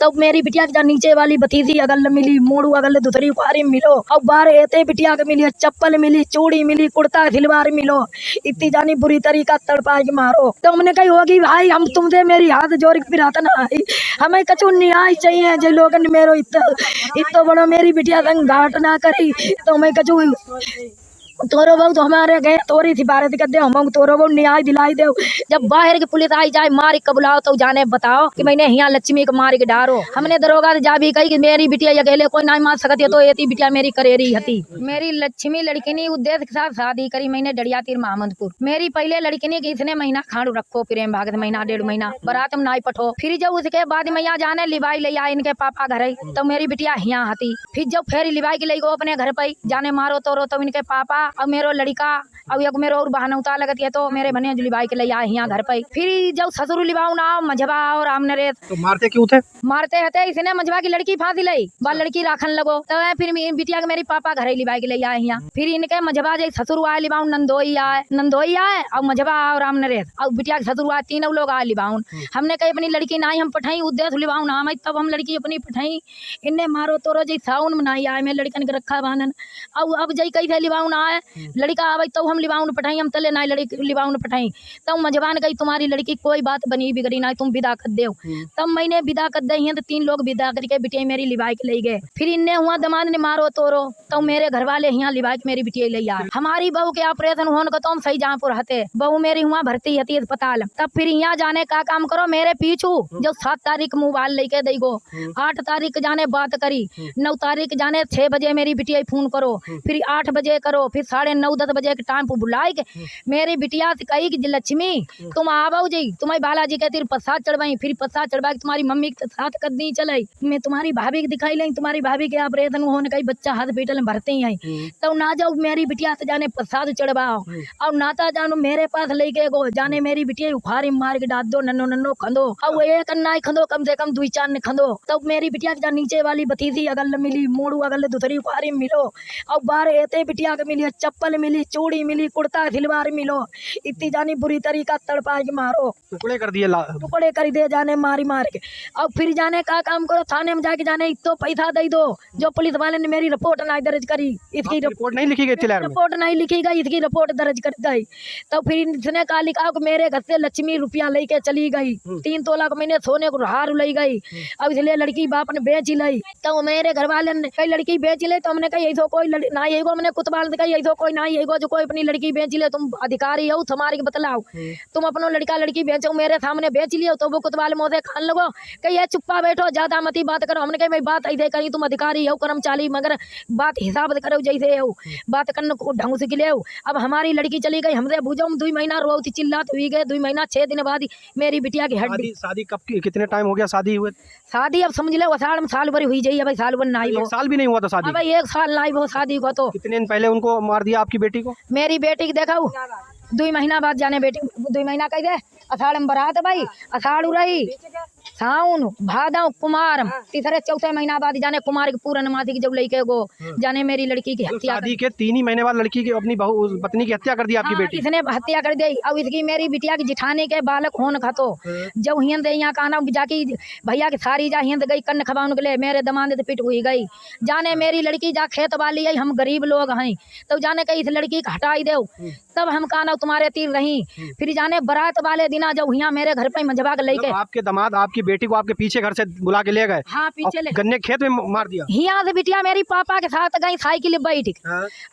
तब मेरी बिटिया के नीचे वाली भतीजी अगल मिली, मोड़ू अगल दूसरी कुआरी मिलो, अब बार एते बिटिया के मिली, चप्पल मिली, चूड़ी मिली, कुर्ता सिलवार मिलो, इतनी जानी बुरी तरीका तड़पा के मारो। तो हमने कही होगी भाई हम तुमसे मेरी हाथ जोड़ के फिरातन आई, हमें कछु न्याय चाहिए जो लोग मेरो इतो बड़ो मेरी बिटिया संग घाट ना करी, तो हमें कछु तोरो बहु तो हमारे गए तोरी थी भारत कर दे, हम तोरो बहु न्याय दिलाई दे। जब बाहर की पुलिस आई जाए मार के बुलाओ तो जाने बताओ कि मैंने यहाँ लक्ष्मी को मार के डारो। हमने दरोगा जा भी कही कि मेरी बिटिया अकेले कोई नहीं मार सकती है, तो ये बिटिया मेरी करेरी हती। मेरी लक्ष्मी लड़की ने उद्देश्य के साथ शादी करी मैंने डड़िया तीर मोहम्मदपुर। मेरी पहले लड़की ने इसने महीना खाड़ रखो प्रेम भागत महीना 1.5 महीना बारात में नाई पठो। फिर जब उसके बाद मैं यहाँ जाने लिवाई ले आए इनके पापा घर, तो मेरी बिटिया यहाँ हती। फिर जब फेरी लिवाई के ले गो अपने घर पे जाने मारो तोरो, तो इनके पापा अब मेरो लड़का अब एक मेरो और बहाना उतार लगती है, तो मेरे बने लिवाई के लिए आए यहाँ घर पे। फिर जब ससुर लिवाऊ ना मझबा और आमने रे तो मारते क्यों थे? मारते हते इसने मझबा की लड़की फांसी लाई, बाल लड़की राखन लगो, तो फिर बिटिया के मेरी पापा घर लिवाई के लिए आए यहाँ। फिर इनके मझबा जब ससुर आए लिवाऊ नंदोई आए और मझबा और आमने रे और बिटिया के ससुर आए, तीनों लोग आए लिवाऊ। हमने कही अपनी लड़की ना हम पठाई उद्देश्य लिवाऊ ना हम, तब हम लड़की अपनी पठाई। इनने मारो तोरो जय साउन में नहीं आए, मैं लड़कन के रखा बांधन। अब जय कैसे लिवाऊ ना आए लड़का आवे तो हम लिवाउन पठाई, हम तले ना लड़की लिवाउन पठाई। तब मजबान गई तुम्हारी लड़की कोई बात बनी बिगड़ी ना, तुम विदा कर दो। तब मैंने विदा कर दी है, तो 3 लोग विदा करके बिटिया मेरी लिवाई के ले गए। फिर इनने हुआ दमाद ने मारो तोरो, तो मेरे घर वाले यहाँ लिवाई के मेरी बिटिया ले आए। हमारी बहू के ऑपरेशन होने को तो हम सही जहाँपुर हते, बहू मेरी हुआ भर्ती हती अस्पताल। तब फिर यहाँ जाने का काम करो मेरे पीछू, जब 7 तारीख मोबाइल लेके देगो, 8 तारीख जाने बात करी, 9 तारीख जाने 6 बजे मेरी बिटिया फोन करो, फिर 8 बजे करो, फिर 9:30-10 बजे के टाइम पर बुलाए के मेरी बिटिया से कही कि लक्ष्मी तुम आवो जी, तुम्हारी बालाजी के तीर प्रसाद चढ़वाई। फिर प्रसाद चढ़वा के तुम्हारी मम्मी के साथ कदनी चलाई, मैं तुम्हारी भाभी के दिखाई लाई, तुम्हारी भाभी के ऑपरेशन होने कई बच्चा हॉस्पिटल में भर्ती है, तो ना जाओ मेरी बिटिया से जाने प्रसाद चढ़वाओ, और नाता जानो मेरे पास लेके गो जाने मेरी बिटिया उखाड़ी मार के डाल दो, नन्नो खंदो, अब एक नहीं खंदो कम से कम 2-4 ने खंदो। तब मेरी बिटिया के नीचे वाली भतीजी अगल मिली, मोड़ू अगल दूसरी उखाड़ी मिलो, और बार एते बिटिया के मिली, चप्पल मिली, चूड़ी मिली, कुर्ता सिलवार मिलो, इतनी जानी बुरी तरीका तड़पा के मारो, टुकड़े कर दिए टुकड़े कर दे जाने मारी मार के। अब फिर जाने का काम करो थाने में जाके जाने तो पैसा दे दो, जो पुलिस वाले ने मेरी रिपोर्ट नहीं दर्ज करी, इसकी रिपोर्ट नहीं लिखी गई थी, रिपोर्ट नहीं लिखी गई, इसकी रिपोर्ट दर्ज कर गई। तो फिर इसने कहा लिखा कि मेरे घर से लक्ष्मी रुपया लेके चली गई, 3 तोला को मैंने सोने को हार ले गई, अब इसलिए लड़की बाप ने बेच ली। तो मेरे घर वाले ने कही लड़की बेच ले, तो हमने कही ऐसा कोई नहीं है, हमने कुतवाल से कही ऐसा कोई नहीं है जो कोई अपनी लड़की बेच ले, तुम अधिकारी हो तुम्हारे के बतलाओ, तुम अपनो लड़का लड़की बेचो, मेरे सामने बेच लियो, तो वो कुतवाल मुँह से खान लगो कही चुप्पा बैठो ज्यादा मती बात करो। हमने कही बात ऐसे कहीं तुम अधिकारी हो कर्मचारी, मगर बात हिसाब से करो जैसे हो, बात करने को ढंग से गिले हो। अब हमारी लड़की चली गई हमसे बुझो, 2 महीना रो थी चिल्लात हुई गए, 2 महीना 6 दिन बाद मेरी बिटिया की हड्डी। शादी कब की, कितने टाइम हो गया शादी हुए? शादी अब समझ लो अषाढ़ में साल भर हुई जाइए, भाई साल भर नहीं हो, 1 साल भी नहीं हुआ था शादी? भाई 1 साल नहीं हो शादी को। तो कितने दिन पहले उनको मार दिया आपकी बेटी को? मेरी बेटी की देखा 2 महीना बाद जाने बेटी 2 महीना कह दे, अषाढ़ में बरात भाई, अषाढ़ रही, साउन भादव कुमार, तीसरे 4थे महीना बाद जाने कुमार के पूर्णमासी की जब लेके गो जाने मेरी लड़की की हत्या। शादी के 3 ही महीने बाद लड़की की अपनी बहू पत्नी की हत्या कर दी आपकी बेटी? इसने हत्या कर दी। अब इसकी मेरी बिटिया की जिठाने के बालक होन खातो, जब हिंद यहाँ कहना जाकी भैया की सारी जा हिंद गई कन्न खबाउन के लिए, मेरे दमाद से पिट हुई गई। जाने मेरी लड़की जा खेत वाली है, हम गरीब लोग हैं, तो जाने कही इस लड़की को हटाई दो, तब हम कहना तुम्हारे तीर रही। फिर जाने बारात वाले दिना जब यहाँ मेरे घर पे मंझबा के लेके, आपके दामाद आपकी बेटी को आपके पीछे घर से बुला के ले गए? हाँ पीछे ले गन्ने खेत में मार दिया। यहाँ से बिटिया मेरी पापा के साथ गई साइकिल बैठ,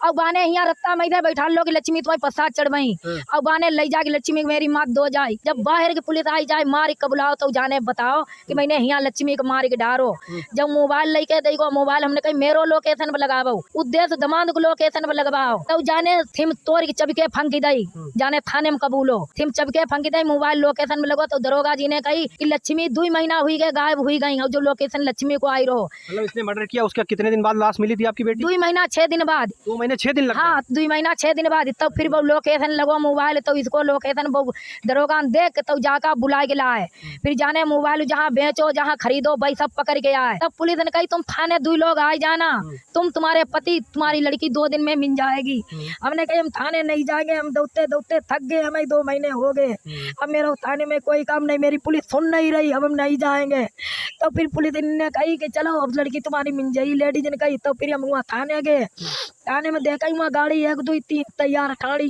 अब बाने यहाँ रत्ता में बैठा लो कि लक्ष्मी तुम्हें प्रसाद चढ़वाई, अब बाने ले जाके लक्ष्मी मेरी मात दो जाए। जब बाहर की पुलिस आई जाए मार के बुलाओ, तो जाने बताओ कि मैंने यहाँ लक्ष्मी को मार के डारो। जब मोबाइल लेके देखो मोबाइल, हमने कही मेरो लोकेशन पर लगाओ, उद्देश्य दमाद को लोकेशन पर लगवाओ, तो जाने थिम तोड़ के चबके फंकी दई, जाने थाने में कबूलो, थिम चबके फंकी दई, मोबाइल लोकेशन में लगो। तो दरोगा जी ने कही कि लक्ष्मी 2 महीना हुई गए गायब हुई गई, और जो लोकेशन लक्ष्मी को आई रहो। मतलब इसने मर्डर किया, उसका कितने दिन बाद लाश मिली थी आपकी बेटी? 2 महीना 6 दिन बाद। 2 महीने 6 दिन लगे? हाँ 2 महीना 6 दिन बाद। तब फिर वो लोकेशन लगो मोबाइल, तो इसको लोकेशन वो दरोगा देख तो जाकर बुला के लाए। फिर जाने मोबाइल जहाँ बेचो जहाँ खरीदो भाई सब पकड़ के आए। तब पुलिस ने कही तुम थाने 2 लोग आए जाना, तुम तुम्हारे पति तुम्हारी लड़की 2 दिन में मिल जाएगी। हमने कही हम थाने नहीं जाएंगे, हम दौड़ते दौड़ते थक गए, हमें 2 महीने हो गए, अब मेरा थाने में कोई काम नहीं, मेरी पुलिस सुन नहीं रही। हम नहीं जाएंगे। तो फिर पुलिस ने कही कि चलो अब लड़की तुम्हारी मिल जाई। लेडीज ने कही तो फिर हम वहाँ थाने गए। थाने में देखा वहाँ गाड़ी 1 2 3 तैयार ठाड़ी।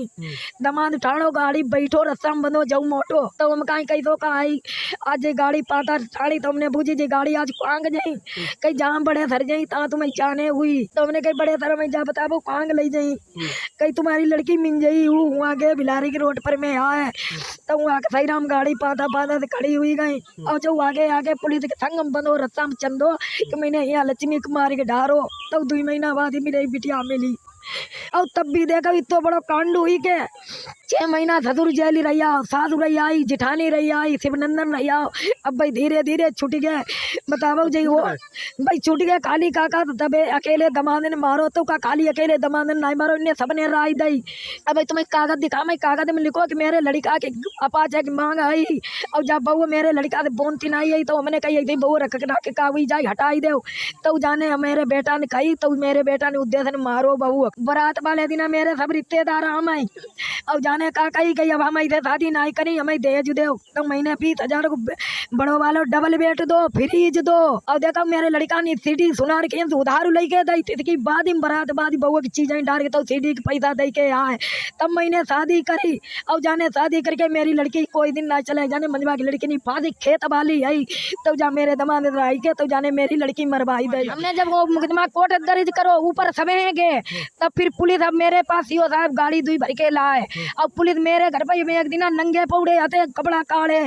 दमाद ठाड़ो गाड़ी बैठो रस्ता में बंधो जाऊ मोटो। तो हम कहीं कैसो का आई आज ये गाड़ी पाता ठाड़ी। तो हमने पूछी जी गाड़ी आज कांग जाई कहीं जहाँ बड़े सर जाई ता तुम्हें जाने हुई। तो हमने कही बड़े सर में जा बताबो कांग ले जाई कहीं तुम्हारी लड़की मिल जाई। वहाँ गए बिलारी की रोड पर में आए। तो वहाँ के सही राम गाड़ी पाता पाता से खड़ी हुई गई। और जो आगे आगे पुलिस के संग में बंधो रस्ता में चंदो कि मैंने यहाँ लक्ष्मी कुमारी के डारो। तो 2 महीना बाद ही मेरी बिटिया मिली। और तब भी देखा इतो बड़ो कांड हुई के 6 महीना ससुर जेल रही आओ, सासु रही आई, जिठानी रही आई, शिवनंदन रही आओ। अब भाई धीरे धीरे छूट गए। बताओ जी वो भाई छूट गए खाली काका। तो तबे अकेले दमाद ने मारो तो का खाली अकेले दमाद ने नहीं मारो। इन्हें सबने राय दी। अब भाई तुम्हें कागज दिखा। मैं कागज में लिखो कि मेरे लड़का के अपाच है कि मांग आई। और जब बहू मेरे लड़का से बोनती नहीं आई तो हमने कही थी बहू रख के कागज जाई हटाई दे। तो जाने मेरे बेटा ने कही तो मेरे बेटा ने उद्देश्य ने मारो बहू। बरात वाले दिन मेरे सब रिश्तेदार हम आई। और जाने का कही गई अब हम ऐसे शादी नहीं करी हमें दहेज दो। तो महीने 20,000 को बड़ो वालो डबल बेड दो फ्रिज दो। और देखो मेरे लड़का ने सीडी सुनार के उधार लेके दी। इसकी बाद ही बरात बाद बहू की चीजें डाल के तो सीडी के पैसा दे के आए। तब मैंने शादी करी। और जाने शादी करके मेरी लड़की कोई दिन ना चले। जाने मंजवा की लड़की नहीं फादी खेत वाली आई। तो जा मेरे दमाद आई के तो जाने मेरी लड़की मरवाई दे। हमने जब वो मुकदमा कोर्ट दर्ज करो ऊपर सभे गए। तब फिर पुलिस अब मेरे पास सीओ साहब गाड़ी 2 भर के लाए। अब पुलिस मेरे घर पर एक दिन नंगे पौड़े आते कपड़ा काढ़े।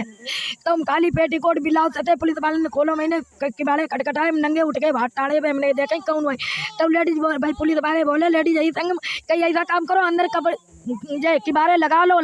तो हम खाली पेटीकोट ब्लाउज सते पुलिस वाले ने खोलो। मैंने किबाड़े खटखटाए नंगे उठ के भाट टाड़े पे हमने देखे कौन हुए। तब लेडीज भाई पुलिस वाले बोले लेडीज यही संग कहीं ऐसा काम करो अंदर कपड़े जे किबाड़े लगा लो।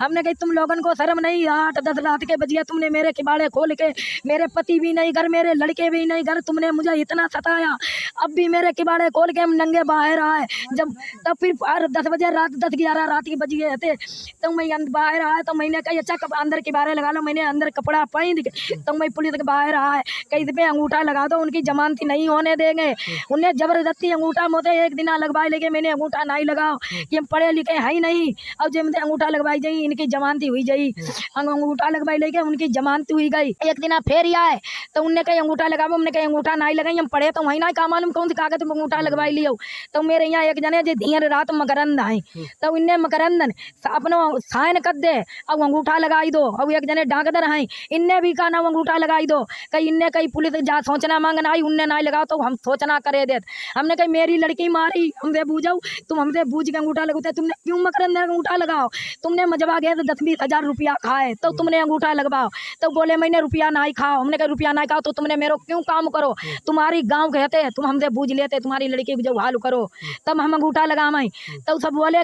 हमने कही तुम लोगन को शर्म नहीं 8-10 रात के बजिए तुमने मेरे किबाड़े खोल के मेरे पति भी नहीं घर मेरे लड़के भी नहीं घर तुमने मुझे इतना सताया। अब भी मेरे किबाड़े खोल के हम नंगे बाहर आए। जब तब फिर 10 बजे रात 10-11 रात के बजिए थे। तो मैं बाहर आया तो मैंने कही अच्छा अंदर किबाड़े लगा लो। मैंने अंदर कपड़ा पहन के तो मैं पुलिस के बाहर आए कहीं पे अंगूठा लगा दो उनकी जमानती नहीं होने देंगे। उन्हें जबरदस्ती अंगूठा मोते एक दिन लगवाए लेके मैंने अंगूठा नहीं लगाओ कि हम पढ़े लिखे है नहीं। और जब अंगूठा लगवाई जाई इनकी जमानती हुई जाई। अंगूठा लगवाई लेके उनकी जमानती हुई गई। एक दिन फिर आए तो उनने कहीं अंगूठा लगाओ। हमने कहीं अंगूठा नहीं लगाई हम पढ़े तो वही ना का मालूम कौन सी कागज तुम अंगूठा लगवाई लियो। तो मेरे यहाँ एक जने जो धीर रात मकरंद आई। तो इनने मकरंदन अपना साइन कर दे अब अंगूठा लगाई दो। अब एक जने डाकदर हैं इनने भी कहा ना अंगूठा लगाई दो। कहीं इनने कहीं पुलिस जा सोचना मांगना आई उनने नहीं लगाओ तो हम सोचना करे दे। हमने कही मेरी लड़की मारी हमसे बूझो तुम हमसे बूझ के अंगूठा लगाते तुमने क्यों मकरंद अंगूठा लगाओ। तुमने मजबा गए तो 10-20 हजार रुपया खाए तो तुमने अंगूठा लगवाओ। तो बोले मैंने रुपया नहीं खाओ। हमने कहा रुपया नहीं खाओ तो तुमने मेरे क्यों काम करो। तुम्हारी गाँव कहते तुम हमसे बूझ लेते तुम्हारी लड़की जो हाल करो तब हम अंगूठा लगाए। तो सब बोले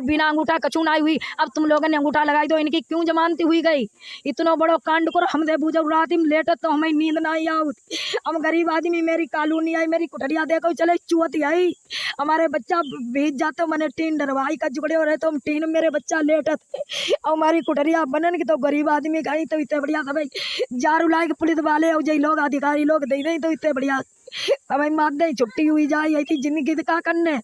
बिना अंगूठा कचू नहीं हुई अब तुम लोगों ने अंगूठा लगाई दो इनकी क्यों जमानती हुई गई। इतना बड़ो कांड करो हमसे बूझो रात में लेट तो हमें नींद नहीं आई। हम गरीब आदमी मेरी कॉलोनी आई मेरी कुठरिया देखो चले चुअती आई हमारे बच्चा भीज जाते मैंने टीन डरवाई का जुगड़े हो रहे तो हम टीन मेरे बच्चा लेट और हमारी कुठरिया बनन की तो गरीब आदमी गई तो इतने बढ़िया सब जारू लाए के पुलिस वाले और जय लोग अधिकारी लोग दे नहीं तो इतने बढ़िया हमें मार दे छुट्टी हुई जाए थी जिंदगी का करने